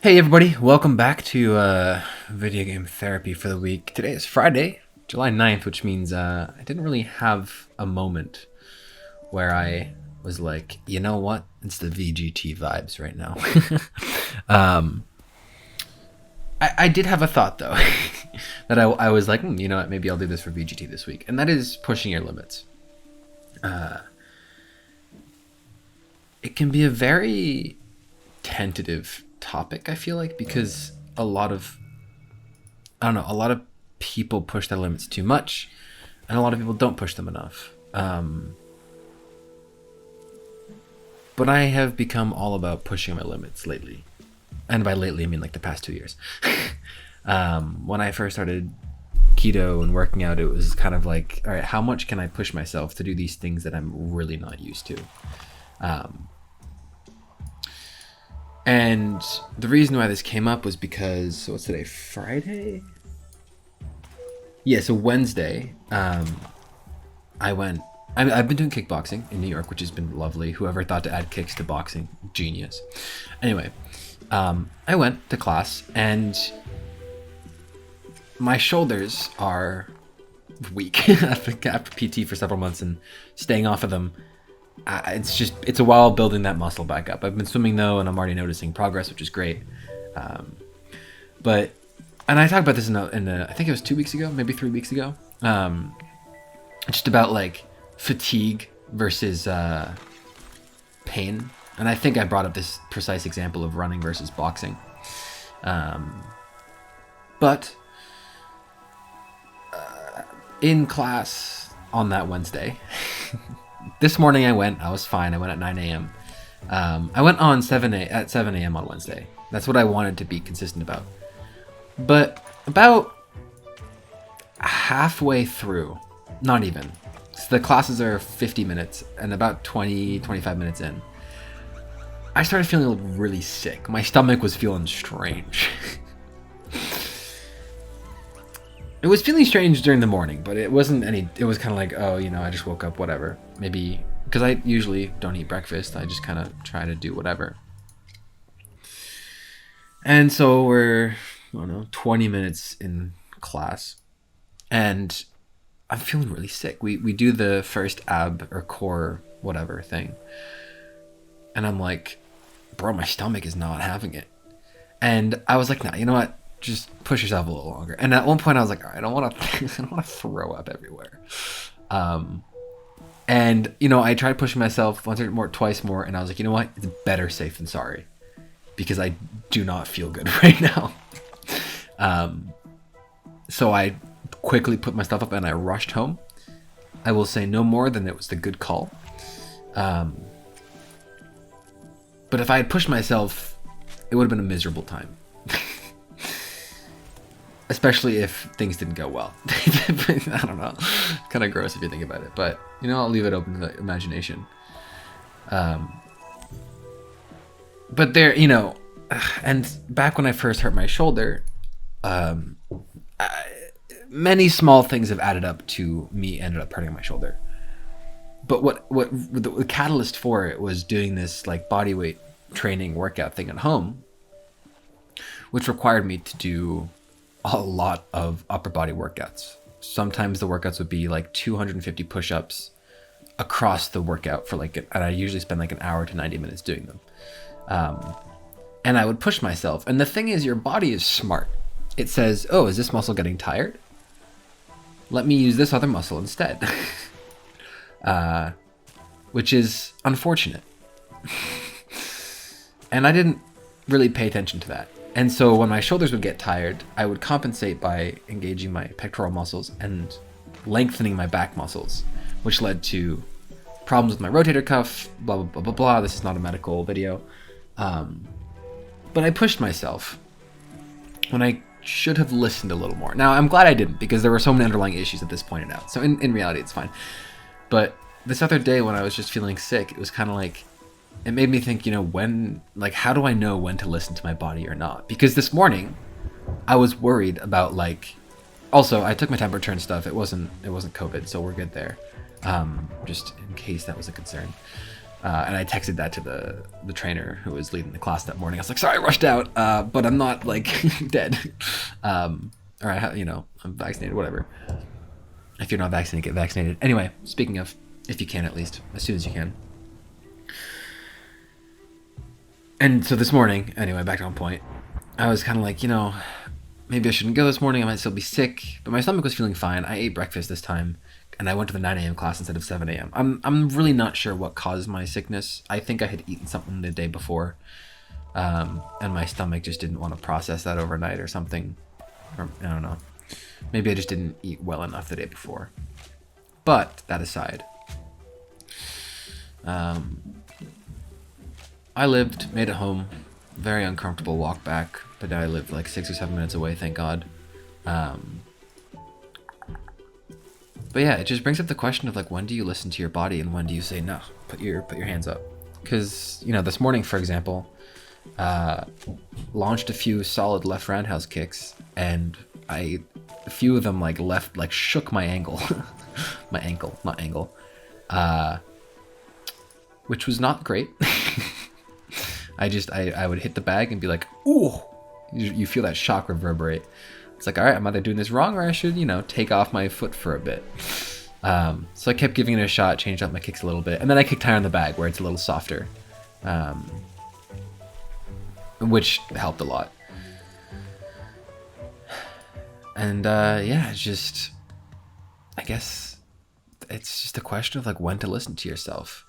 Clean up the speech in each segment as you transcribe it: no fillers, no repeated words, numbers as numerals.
Hey everybody, welcome back to video game therapy for the week. Today is Friday, July 9th, which means I didn't really have a moment where I was like, you know what? It's the VGT vibes right now. I did have a thought though, that I was like, you know what, maybe I'll do this for VGT this week. And that is pushing your limits. It can be a very tentative topic, I feel like, because a lot of people push their limits too much and a lot of people don't push them enough. But I have become all about pushing my limits lately. And by lately, I mean like the past 2 years. When I first started keto and working out, it was kind of like, all right, how much can I push myself to do these things that I'm really not used to? And the reason why this came up was because, so what's today, Friday? Yeah, so Wednesday, I've been doing kickboxing in New York, which has been lovely. Whoever thought to add kicks to boxing, genius. Anyway, I went to class and my shoulders are weak after PT for several months and staying off of them. It's a while building that muscle back up. I've been swimming though, and I'm already noticing progress, which is great. And I talked about this in I think it was 2 weeks ago, maybe 3 weeks ago. Just about like fatigue versus pain. And I think I brought up this precise example of running versus boxing. But in class on that Wednesday, this morning I was fine. I went at 9 a.m. I went on at 7 a.m. on Wednesday. That's what I wanted to be consistent about. But about halfway through, not even, so the classes are 50 minutes, and about 25 minutes in, I started feeling really sick. My stomach was feeling strange. It was feeling strange during the morning, but it wasn't it was kind of like, oh, you know, I just woke up, whatever. Maybe, because I usually don't eat breakfast. I just kind of try to do whatever. And so we're, I don't know, 20 minutes in class. And I'm feeling really sick. We do the first ab or core whatever thing. And I'm like, bro, my stomach is not having it. And I was like, nah, you know what? Just push yourself a little longer. And at one point I was like, all right, I don't want to throw up everywhere. And you know, I tried pushing myself twice more, and I was like, you know what? It's better safe than sorry, because I do not feel good right now. So I quickly put my stuff up and I rushed home. I will say no more than it was the good call. But if I had pushed myself, it would have been a miserable time. Especially if things didn't go well. I don't know. Kind of gross if you think about it. But, you know, I'll leave it open to the imagination. But there, you know, and back when I first hurt my shoulder, many small things have added up to me ended up hurting my shoulder. But what the catalyst for it was doing this like body weight training workout thing at home, which required me to do a lot of upper body workouts. Sometimes the workouts would be like 250 push-ups across the workout for and I usually spend like an hour to 90 minutes doing them. And I would push myself. And the thing is, your body is smart. It says, oh, is this muscle getting tired? Let me use this other muscle instead. Which is unfortunate. And I didn't really pay attention to that. And so when my shoulders would get tired, I would compensate by engaging my pectoral muscles and lengthening my back muscles, which led to problems with my rotator cuff, blah, blah, blah, blah, blah. This is not a medical video. But I pushed myself when I should have listened a little more. Now, I'm glad I didn't, because there were so many underlying issues at this pointed out. So in reality, it's fine. But this other day when I was just feeling sick, it was kind of like, it made me think, you know, how do I know when to listen to my body or not? Because this morning I was worried about also I took my temperature and stuff. It wasn't COVID, so we're good there. Just in case that was a concern. And I texted that to the trainer who was leading the class that morning. I was like, sorry, I rushed out, but I'm not like dead. Or I'm vaccinated, whatever. If you're not vaccinated, get vaccinated. Anyway, speaking of, if you can at least, as soon as you can. And so this morning, anyway, back on point, I was kind of like, maybe I shouldn't go this morning. I might still be sick, but my stomach was feeling fine. I ate breakfast this time, and I went to the 9 a.m. class instead of 7 a.m. I'm really not sure what caused my sickness. I think I had eaten something the day before, and my stomach just didn't want to process that overnight or something. Or, I don't know. Maybe I just didn't eat well enough the day before. But that aside, I made it home, very uncomfortable walk back, but I lived like 6 or 7 minutes away, thank God. But yeah, it just brings up the question of like, when do you listen to your body and when do you say no? Put your hands up. Because this morning, for example, launched a few solid left roundhouse kicks, and a few of them shook my ankle, my ankle, not angle, which was not great. I would hit the bag and be like, ooh, you feel that shock reverberate. It's like, all right, I'm either doing this wrong or I should, take off my foot for a bit. So I kept giving it a shot, changed up my kicks a little bit, and then I kicked higher on the bag where it's a little softer, which helped a lot. And yeah, I guess it's just a question of like when to listen to yourself.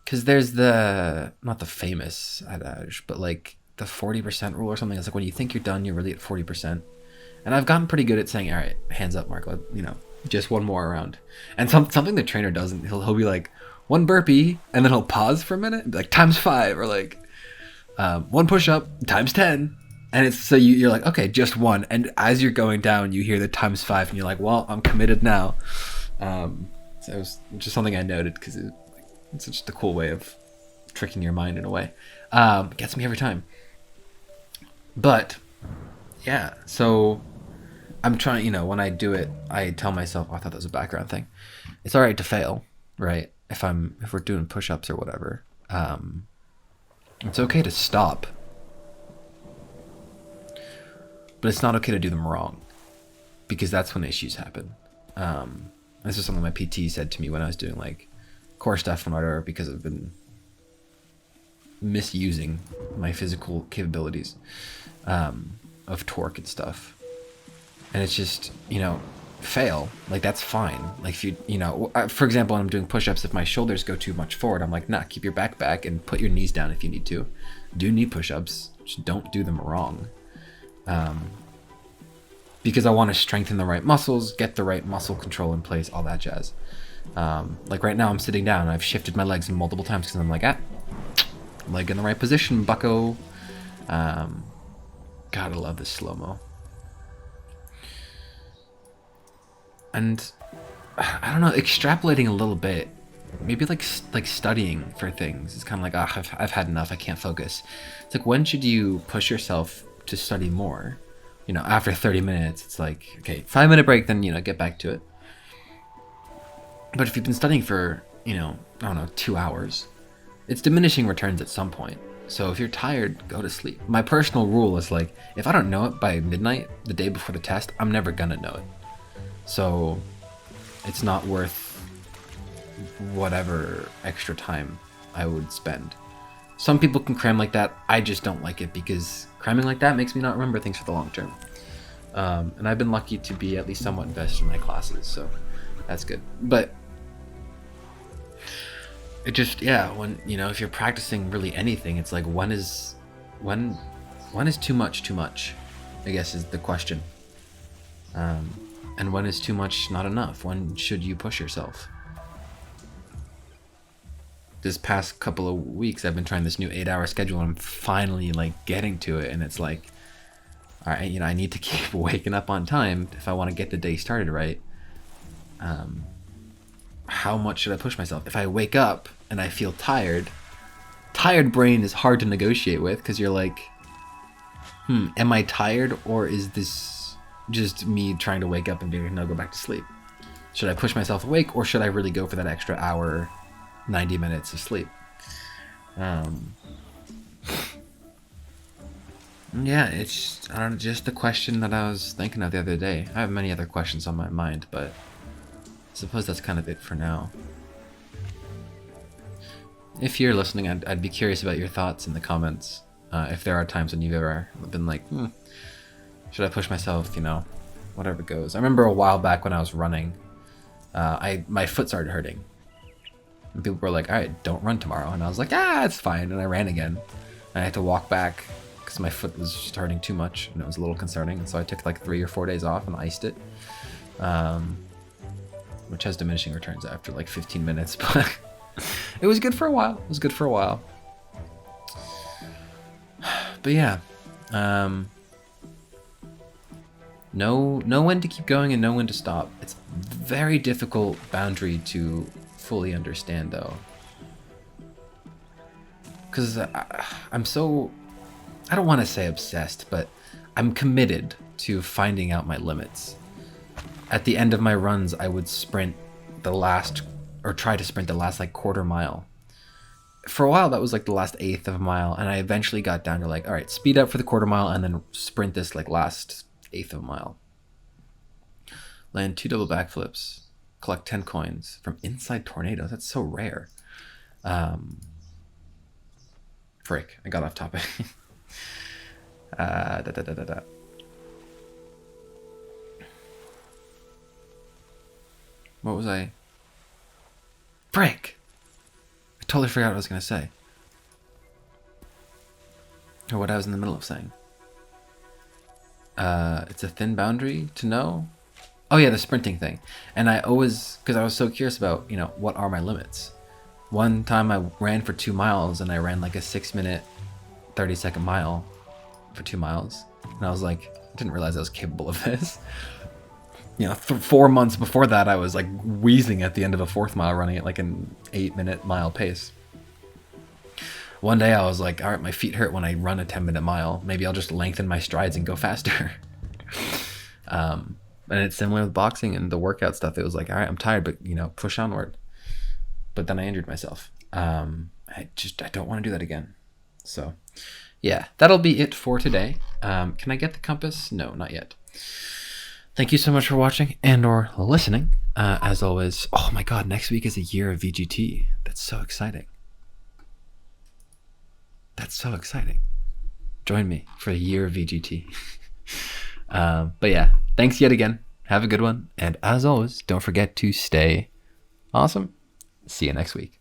Because there's not the famous adage, but like the 40% rule or something. It's like when you think you're done, you're really at 40%. And I've gotten pretty good at saying, all right, hands up, Marco, just one more round. And something the trainer doesn't, he'll be like, one burpee, and then he'll pause for a minute and be like, times 5, or like, one push-up, times 10. And it's so you're like, okay, just one. And as you're going down, you hear the times 5, and you're like, well, I'm committed now. So it was just something I noted because it's just a cool way of tricking your mind in a way. Gets me every time. But yeah, so I'm trying, when I do it, I tell myself, I thought that was a background thing. It's all right to fail, right? If we're doing push-ups or whatever, it's okay to stop, but it's not okay to do them wrong, because that's when issues happen. This is something my PT said to me when I was doing like core stuff and whatever, because I've been misusing my physical capabilities of torque and stuff. And it's just, fail. Like, that's fine. Like, if you, for example, when I'm doing push-ups, if my shoulders go too much forward, I'm like, nah, keep your back back and put your knees down if you need to. Do knee push-ups. Just don't do them wrong. Because I want to strengthen the right muscles, get the right muscle control in place, all that jazz. Like right now I'm sitting down and I've shifted my legs multiple times because I'm like, leg in the right position, bucko. God, I love this slow-mo. And I don't know, extrapolating a little bit, maybe like studying for things. It's kind of like, I've had enough, I can't focus. It's like, when should you push yourself to study more? After 30 minutes, it's like, okay, 5-minute break, then, get back to it. But if you've been studying for, I don't know, 2 hours, it's diminishing returns at some point. So if you're tired, go to sleep. My personal rule is like, if I don't know it by midnight, the day before the test, I'm never gonna know it. So it's not worth whatever extra time I would spend. Some people can cram like that. I just don't like it because cramming like that makes me not remember things for the long term. And I've been lucky to be at least somewhat invested in my classes, so that's good. But it just, yeah, when, if you're practicing really anything, it's like, when is too much, I guess is the question. And when is too much not enough? When should you push yourself? This past couple of weeks, I've been trying this new 8-hour schedule, and I'm finally getting to it. And it's like, all right, I need to keep waking up on time if I want to get the day started right. How much should I push myself? If I wake up and I feel tired brain is hard to negotiate with, because you're like, am I tired, or is this just me trying to wake up and be like, no, go back to sleep? Should I push myself awake, or should I really go for that extra hour, 90 minutes of sleep? Um, yeah, it's I don't know, just the question that I was thinking of the other day. I have many other questions on my mind, but I suppose that's kind of it for now. If you're listening, I'd be curious about your thoughts in the comments. If there are times when you've ever been like, should I push myself? You know, whatever goes. I remember a while back when I was running, my foot started hurting. And people were like, all right, don't run tomorrow. And I was like, it's fine. And I ran again. And I had to walk back because my foot was just hurting too much. And it was a little concerning. And so I took like 3 or 4 days off and iced it. Which has diminishing returns after like 15 minutes. But it was good for a while. But yeah. Know when to keep going and know when to stop. It's a very difficult boundary to fully understand though, because I'm so, I don't want to say obsessed, but I'm committed to finding out my limits. At the end of my runs, I would sprint the last, or try to sprint the last like quarter mile. For a while that was like the last eighth of a mile, and I eventually got down to like, all right, speed up for the quarter mile and then sprint this like last eighth of a mile. Land 2 double backflips, collect 10 coins from inside tornadoes. That's so rare. Frick, I got off topic. What was I? Frick! I totally forgot what I was going to say. Or what I was in the middle of saying. It's a thin boundary to know. Oh yeah, the sprinting thing. And I always, because I was so curious about, you know, what are my limits? One time I ran for 2 miles and I ran like a 6-minute, 30-second mile for 2 miles. And I was like, I didn't realize I was capable of this. You know, 4 months before that, I was like wheezing at the end of a 4th mile running at like an 8-minute mile pace. One day I was like, all right, my feet hurt when I run a 10-minute mile. Maybe I'll just lengthen my strides and go faster. And it's similar with boxing and the workout stuff. It was like, all right, I'm tired, but you know, push onward. But then I injured myself. I don't want to do that again. So yeah, that'll be it for today. Can I get the compass? No, not yet. Thank you so much for watching and or listening. As always, oh my God, next week is a year of VGT. That's so exciting. Join me for a year of VGT. But yeah, thanks yet again. Have a good one. And as always, don't forget to stay awesome. See you next week.